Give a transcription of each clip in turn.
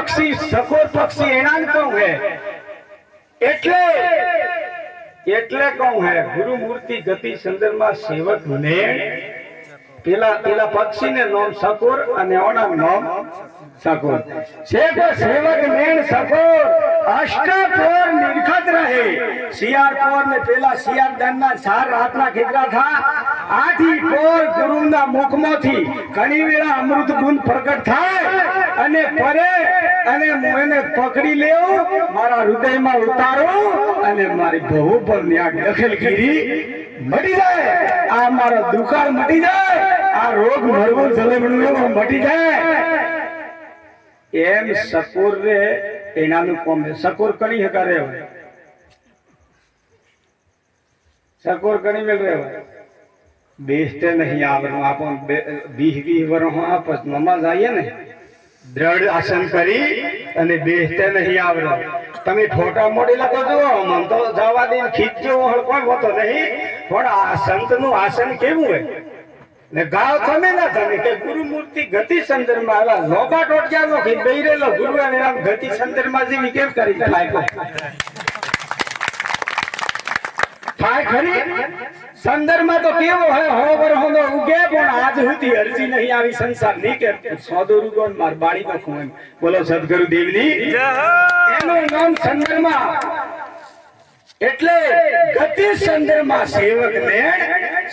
पक्षी सकोर पक्षी एना कहूं है एटले कहूं है गुरु मूर्ति गति संदर्भ सेवक ने पेला पक्षी ने नाम सकोर अने ओना नाम सकोर सेवक नेण सकोर अष्टपोर निर्खत रहे सियारपोर ने पेला सियारदन ना 4 रातना खीतरा था आठी पोर गुरुना मुखमांथी घणी वेळा अमृत गुण प्रकट थाय अने परे अने मोने पकड़ी लेव मारा हृदय में उतारो अने मारी बहु पर न्या दखलगिरी मटी जाए आ मारो दुखार मटी जाए आ रोग मरवो जलेबणु एवो मटी जाए एम सकोर रे एनानु कोमे सकोर कणी हकारे सकोर कणी मिल रे बेस्ते नहीं आवरो आपन 20 वर्ष आपस ममा जाइए ने दृढ़ आसन करी अने बेस्ते नहीं आवरो તમે ફોટા મોડેલા તો જો મન તો જવા દઈને ખીચ્યો કોઈ હોતો નહીં પણ આ સંતનું આસન કેવું હોય ને ગાવ તમે ના તમે કે ગુરુ મૂર્તિ ગતિ સંદર્ભમાં આવા લોકા ટોટિયાનો કે બેરેલો ગુરુ અને આમ ગતિ સંદર્ભમાં જેવી કેમ કરી લાગ્યો થાય ખરી સંદર્ભમાં તો કેવો હે હો વરહોનો ઉગે પણ આજ હુતી અરજી નહીં આવી સંસાર ની કે સોદો રૂગોન માર બાળી નો ખોમ બોલો સદગુરુ દેવની જય હો એનું નામ સંદર્ભમાં એટલે ગતિ સંદર્ભમાં સેવક ને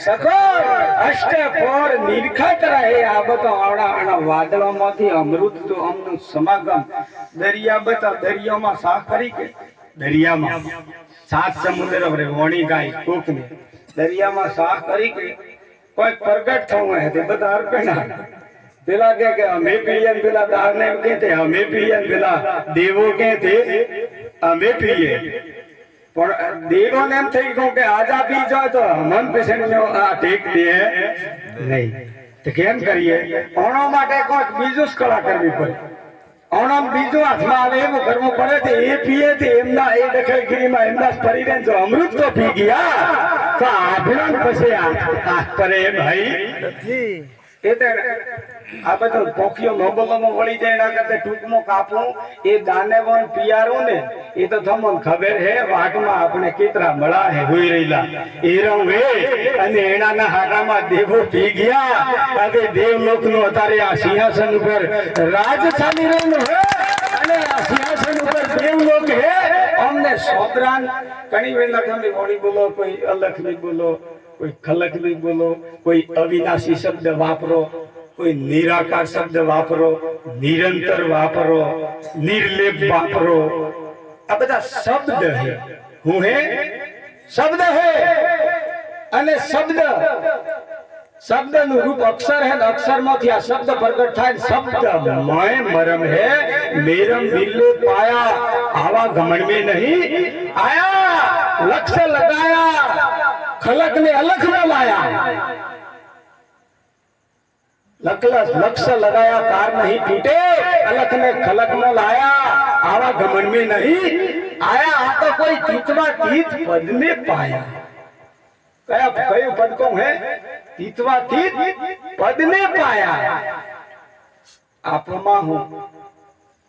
સકોર અષ્ટપોર નિરખત રહે આ બતો આણા વાદળોમાંથી અમૃત તો અમનું સમાગમ દરિયા બતા દરિયામાં સાફ કરી કે દરિયામાં 7 સમુદ્ર રે વણી ગાય કોકને દરિયામાં સાફ કરી કે કોઈ પ્રગટ થવું હે તે બધા અર્પણા પેલા કે અમે પીએ પેલા દારને કહેતે અમે પીએ પેલા દેવો કહેતે અમે પીએ પણ દેવોને એમ થઈ ગયું કે આજા પી જાય તો મન પેશન્ટનો આ ટેક દે નહીં તો કેમ કરીએ ઓણો માટે કોઈ બીજું જ કળા કરવી પડે ઓણો બીજું હાથમાં આવે એવું કરવું પડે તો એ પીએ તે એમના એ દખલગીરીમાં એમના શરીરે જો અમૃત તો પી ગયા તો આભરણ પછી હાથ પરે ભાઈ નથી એ તો આ બધો પોખિયો મોબલોમાં વળી જાય એના કરતા ટૂંકમાં કાપું એ દાનેવન પિયારું ને એ તો તમને ખબર હે વાટમાં આપણે કેટલા મળા હે હોઈ રહેલા એરમ હે અને એનાના હાટામાં દેવો પી ગયા અને દેવલોકનો અત્યારે આ સિંહાસન ઉપર રાજ ચાલી રહેલું હે અને આ સિંહાસન ઉપર દેવલોક હે અમને સોદરાન ઘણી વેલા તમે વળી બોલો કોઈ અલખની બોલો કોઈ ખલકની બોલો કોઈ અવિનાશી શબ્દ વાપરો कोई निराकार शब्द वापरो निरंतर वापरो निर्लेप वापरो आ बधा शब्द है हूँ है शब्द है अने शब्द शब्द नु रूप अक्षर है अक्षर मांथी आ शब्द प्रकट थाय शब्द मैं मरम है मेरम बिल्लो पाया आवा घमंड में नहीं आया लक्ष्य लगाया खलक ने अलख में लाया लक्ष्य लगाया तार नहीं टूटे अलख ने खलक में लाया आवा घमंड में नहीं आया आ तो कोई तीतवा तीत पद में पाया कया कयो पद को है तीतवा तीत पद में पाया आपमा हूं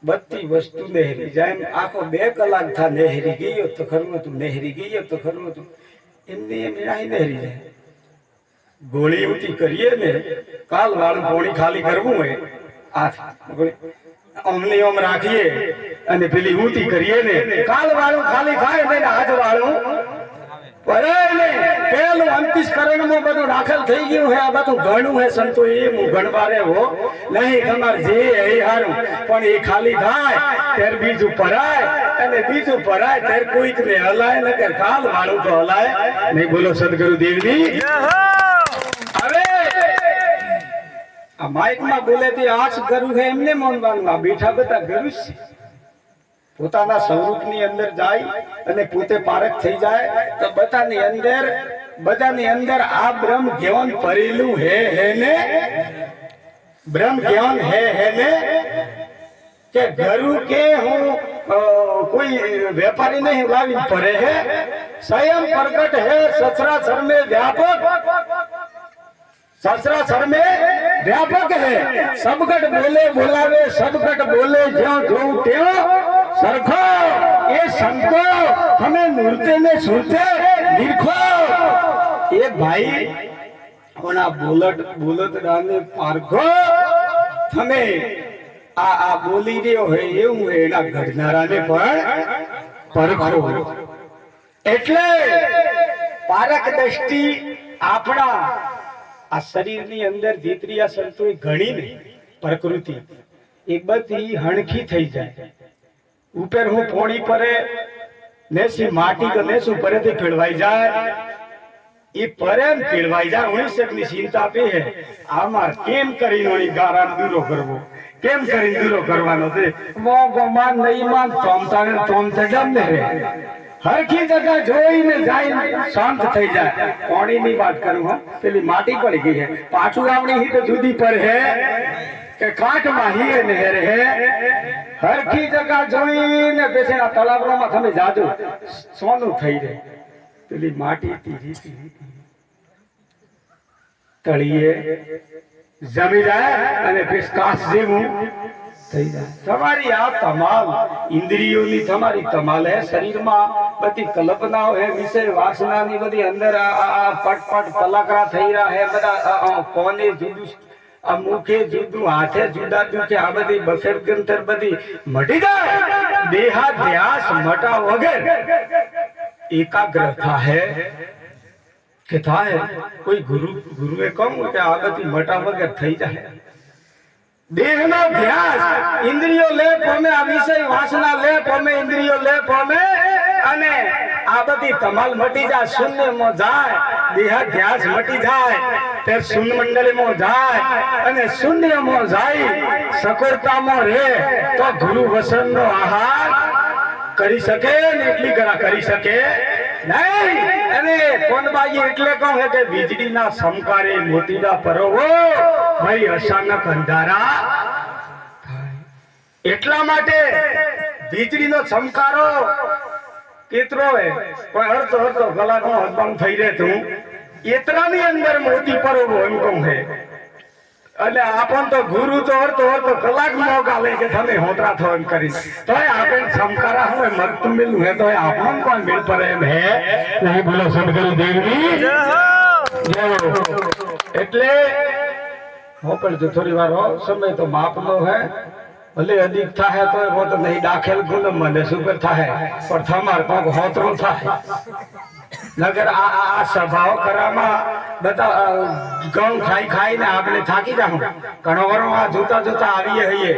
बत्ती वस्तु नेहरी जाए आखो 2 कलाक था नेहरी गयो तो खरनो तू नेहरी गयो तो खरनो तू एमने एम नहीं नेहरी जाए गोली ऊंची करिए ने काल वाळू पोणी खाली करवू है हाथ ओमनी ओम राखिए અને પેલી ઊંટી કરીએ ને કાલ વાળું ખાલી થાય ને આજ વાળું પરે ને પેલું 29 કરોડમાં બધું દાખલ થઈ ગયું છે આ બધું ઘણું છે સંતો એ હું ગણવારે હો નહીં તમાર જે એ હારું પણ એ ખાલી થાય ત્યારે બીજું ભરાય અને બીજું ભરાય ત્યારે કોઈક ને હલાય નકર કાલ વાળું તો હલાય નહીં બોલો સદગુરુ દેવની જય હો आ माइक में बोले थी आज गुरु है एमने मानवानुं आ बैठा बता गुरु छे પોતાના સ્વરૂપની અંદર જાય અને પોતે પારખ થઈ જાય તો બધાની અંદર આ બ્રહ્મ જ્ઞાન ભરેલું હે ને બ્રહ્મ જ્ઞાન હે ને કે ગુરુ કે હું कोई व्यापारी नहीं लावी पड़े है स्वयं प्रकट है सचराचर में व्यापक सचराचर में व्यापक है। सबकट बोले बोलावे, सबकट बोले ज्यों जो त्यों सरखो। ये संतो हमें नूरते में सुरते निरखो। एक भाई ओना बोलत डाने पारखो हमें आ बोली રહ્યો હે એવું એના ઘડનારાને પણ પરખો। એટલે પારખ દ્રષ્ટિ આપણા આ શરીરની અંદર ભીતરી સંતોય ઘણી ને પ્રકૃતિ એ બધી હણખી થઈ જાય। ઉપર હું પોણી પરે નેસી માટી કે નેસું પરેથી પીળવાઈ જાય એ પરે પીળવાઈ જાય। ઉણીસકની ચિંતા પે હે આમાં કેમ કરીને ઓની ગારા દૂરો કરવો, કેમ કરીને દૂરો કરવાનો છે। મો ગોમાન નહીં માન તોમતાને તોમતે ડમને રે હરખી જગા જોઈને જાય શાંત થઈ જાય। પાણીની વાત કરું હું, પેલી માટી પડી ગઈ હે પાછું આવણી હી તો જુદી પર હે કે કાંઠમાં હી નહેર હે। હરખી જગા જોઈને પછી આ તળાવમાં તમે જાજો સોનું થઈ રહે। પેલી માટી તીરી તીરી તળીએ જમી જાય અને કાચ જેવું થઈ જાય। તમારી આ તમામ ઇન્દ્રિયોની તમારી કમાલ હે। શરીરમાં બધી કલ્પનાઓ હે, વિષય વાસનાની બધી અંદર આ પટપટ પલાકરા થઈ રહ્યા હે। બધા કોને જુદું, આ મુખે જુદું, હાથે જુદા દુખે, આ બધી બસર ગંતર બધી મટી જાય। દેહાધ્યાસ મટા વગર એકાગ્ર થાય કે થાય કોઈ ગુરુએ કહું કે આ બધી મટા વગર થઈ જાય। દેહનો ધ્યાસ ઇન્દ્રિયો લે પામે, આ વિષય વાસના લે પામે, ઇન્દ્રિયો લે પામે અને આ બધી તમાલ મટી જાય। શૂન્યમાં જાય, દેહાધ્યાસ મટી જાય, તે શૂન્ય મંડળીમાં જાય અને શૂન્યમાં જાય સકોરતામાં રહે તો ગુરુ વસનનો આહાર કરી શકે ને એટલી ગણા કરી શકે નહીં। અને કોનબાઈ એટલે કહું હે કે વીજળીના સમકારે મોતીના પરોવો ભાઈ અચાનક અંધારા થાય। એટલા માટે વીજળીનો ચમકારો કેટલો હે કોઈ હરતો હરતો કલાકનો હદબંગ થઈ રહે તું એટલાની અંદર મોતી પરોવો એમ કહું હે। એટલે આપણ તો ગુરુ તો હરતો હરતો કલાક મોકા લે કે તમે હોતરા થો એમ કરી તોય આપણે સમકારા હોય મરતું મિલું હે તોય આપણ કોણ મિલ પર એમ હે નહીં। બોલો સદગુરુ દેવની જય હો। એટલે હું પણ જો થોડી વાર હો સમય તો માપનો હે, ભલે અધિક થાય તો वो तो नहीं दाखिल गुलम મને સુગર થાય પણ તમાર કોક હોતરો થાય। નગર આ સ્વભાવ કરવામાં બધા ઘઉં ખાઈ ખાઈને આપણે થાકી જાઉં। ઘણો વરો આ જોતા જોતા આવીએ હઈએ